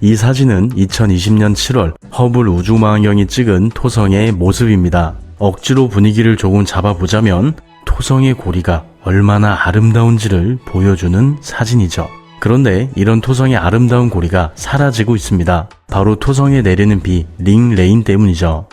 이 사진은 2020년 7월 허블 우주망원경이 찍은 토성의 모습입니다. 억지로 분위기를 조금 잡아보자면 토성의 고리가 얼마나 아름다운지를 보여주는 사진이죠. 그런데 이런 토성의 아름다운 고리가 사라지고 있습니다. 바로 토성에 내리는 비 링레인 때문이죠.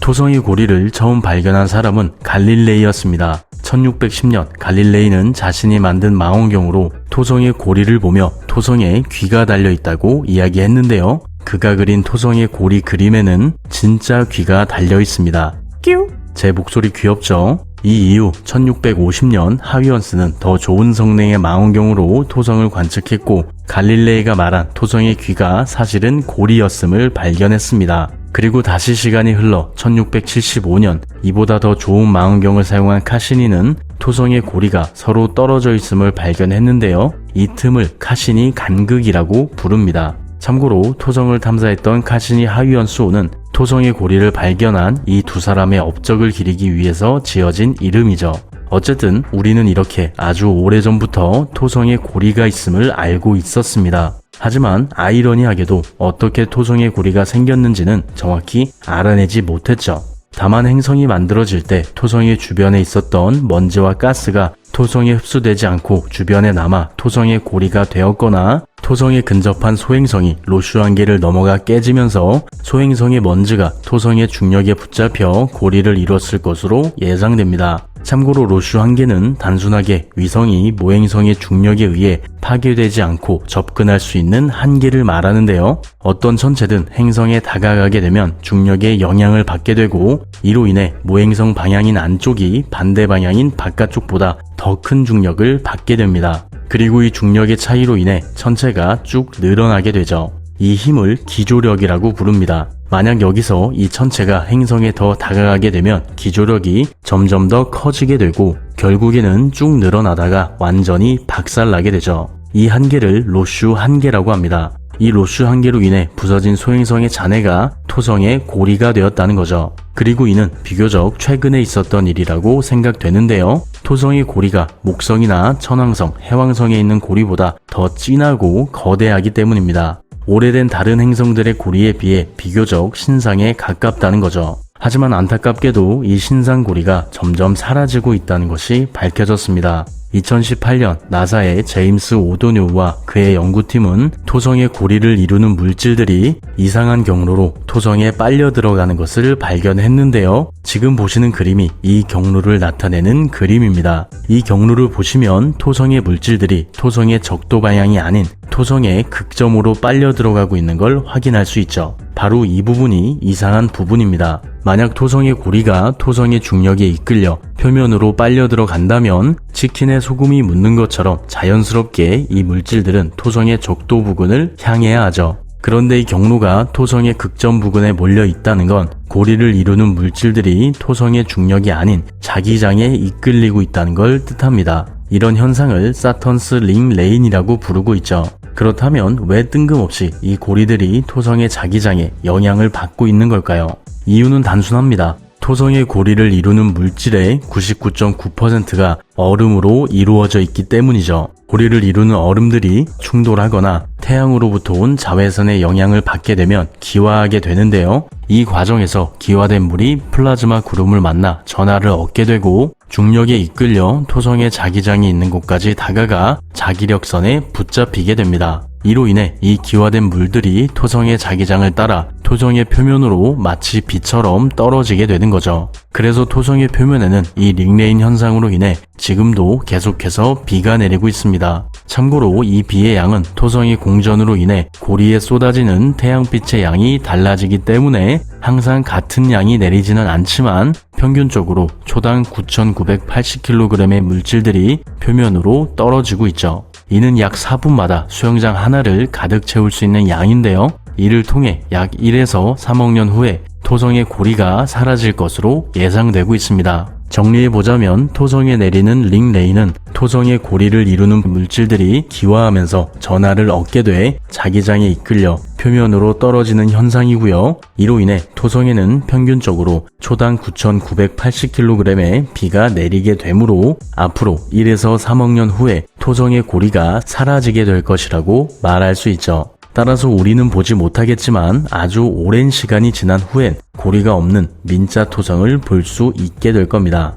토성의 고리를 처음 발견한 사람은 갈릴레이였습니다. 1610년 갈릴레이는 자신이 만든 망원경으로 토성의 고리를 보며 토성에 귀가 달려있다고 이야기했는데요. 그가 그린 토성의 고리 그림에는 진짜 귀가 달려 있습니다. 끼우! 제 목소리 귀엽죠? 이 이후 1650년 하위원스는 더 좋은 성능의 망원경으로 토성을 관측했고 갈릴레이가 말한 토성의 귀가 사실은 고리였음을 발견했습니다. 그리고 다시 시간이 흘러 1675년 이보다 더 좋은 망원경을 사용한 카시니는 토성의 고리가 서로 떨어져 있음을 발견했는데요. 이 틈을 카시니 간극이라고 부릅니다. 참고로 토성을 탐사했던 카시니 하위원스호는 토성의 고리를 발견한 이 두 사람의 업적을 기리기 위해서 지어진 이름이죠. 어쨌든 우리는 이렇게 아주 오래전부터 토성의 고리가 있음을 알고 있었습니다. 하지만 아이러니하게도 어떻게 토성의 고리가 생겼는지는 정확히 알아내지 못했죠. 다만 행성이 만들어질 때 토성의 주변에 있었던 먼지와 가스가 토성에 흡수되지 않고 주변에 남아 토성의 고리가 되었거나 토성에 근접한 소행성이 로슈 한계를 넘어가 깨지면서 소행성의 먼지가 토성의 중력에 붙잡혀 고리를 이뤘을 것으로 예상됩니다. 참고로 로슈 한계는 단순하게 위성이 모행성의 중력에 의해 파괴되지 않고 접근할 수 있는 한계를 말하는데요. 어떤 천체든 행성에 다가가게 되면 중력의 영향을 받게 되고 이로 인해 모행성 방향인 안쪽이 반대 방향인 바깥쪽보다 더 큰 중력을 받게 됩니다. 그리고 이 중력의 차이로 인해 천체가 쭉 늘어나게 되죠. 이 힘을 기조력이라고 부릅니다. 만약 여기서 이 천체가 행성에 더 다가가게 되면 기조력이 점점 더 커지게 되고 결국에는 쭉 늘어나다가 완전히 박살나게 되죠. 이 한계를 로슈 한계라고 합니다. 이 로슈 한계로 인해 부서진 소행성의 잔해가 토성의 고리가 되었다는 거죠. 그리고 이는 비교적 최근에 있었던 일이라고 생각되는데요. 토성의 고리가 목성이나 천왕성, 해왕성에 있는 고리보다 더 진하고 거대하기 때문입니다. 오래된 다른 행성들의 고리에 비해 비교적 신상에 가깝다는 거죠. 하지만 안타깝게도 이 신상 고리가 점점 사라지고 있다는 것이 밝혀졌습니다. 2018년 나사의 제임스 오도뉴와 그의 연구팀은 토성의 고리를 이루는 물질들이 이상한 경로로 토성에 빨려 들어가는 것을 발견했는데요. 지금 보시는 그림이 이 경로를 나타내는 그림입니다. 이 경로를 보시면 토성의 물질들이 토성의 적도 방향이 아닌 토성의 극점으로 빨려 들어가고 있는 걸 확인할 수 있죠. 바로 이 부분이 이상한 부분입니다. 만약 토성의 고리가 토성의 중력에 이끌려 표면으로 빨려 들어간다면 치킨에 소금이 묻는 것처럼 자연스럽게 이 물질들은 토성의 적도 부근을 향해야 하죠. 그런데 이 경로가 토성의 극점 부근에 몰려 있다는 건 고리를 이루는 물질들이 토성의 중력이 아닌 자기장에 이끌리고 있다는 걸 뜻합니다. 이런 현상을 사턴스 링 레인이라고 부르고 있죠. 그렇다면 왜 뜬금없이 이 고리들이 토성의 자기장에 영향을 받고 있는 걸까요? 이유는 단순합니다. 토성의 고리를 이루는 물질의 99.9%가 얼음으로 이루어져 있기 때문이죠. 고리를 이루는 얼음들이 충돌하거나 태양으로부터 온 자외선의 영향을 받게 되면 기화하게 되는데요. 이 과정에서 기화된 물이 플라즈마 구름을 만나 전하를 얻게 되고 중력에 이끌려 토성의 자기장이 있는 곳까지 다가가 자기력선에 붙잡히게 됩니다. 이로 인해 이 기화된 물들이 토성의 자기장을 따라 토성의 표면으로 마치 비처럼 떨어지게 되는 거죠. 그래서 토성의 표면에는 이 링레인 현상으로 인해 지금도 계속해서 비가 내리고 있습니다. 참고로 이 비의 양은 토성의 공전으로 인해 고리에 쏟아지는 태양빛의 양이 달라지기 때문에 항상 같은 양이 내리지는 않지만 평균적으로 초당 9,980kg의 물질들이 표면으로 떨어지고 있죠. 이는 약 4분마다 수영장 하나를 가득 채울 수 있는 양인데요. 이를 통해 약 1에서 3억 년 후에 토성의 고리가 사라질 것으로 예상되고 있습니다. 정리해보자면 토성에 내리는 링레이는 토성의 고리를 이루는 물질들이 기화하면서 전하를 얻게 돼 자기장에 이끌려 표면으로 떨어지는 현상이고요. 이로 인해 토성에는 평균적으로 초당 9,980kg의 비가 내리게 되므로 앞으로 1에서 3억 년 후에 토성의 고리가 사라지게 될 것이라고 말할 수 있죠. 따라서 우리는 보지 못하겠지만 아주 오랜 시간이 지난 후엔 고리가 없는 민자 토성을 볼 수 있게 될 겁니다.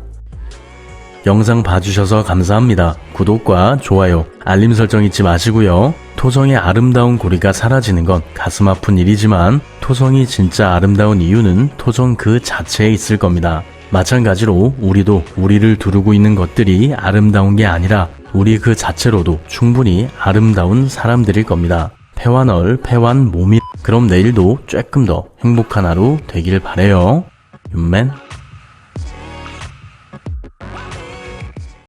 영상 봐주셔서 감사합니다. 구독과 좋아요, 알림 설정 잊지 마시고요. 토성의 아름다운 고리가 사라지는 건 가슴 아픈 일이지만 토성이 진짜 아름다운 이유는 토성 그 자체에 있을 겁니다. 마찬가지로 우리도 우리를 두르고 있는 것들이 아름다운 게 아니라 우리 그 자체로도 충분히 아름다운 사람들일 겁니다. 패완얼, 패완 몸이. 그럼 내일도 조금 더 행복한 하루 되길 바래요. 윤맨.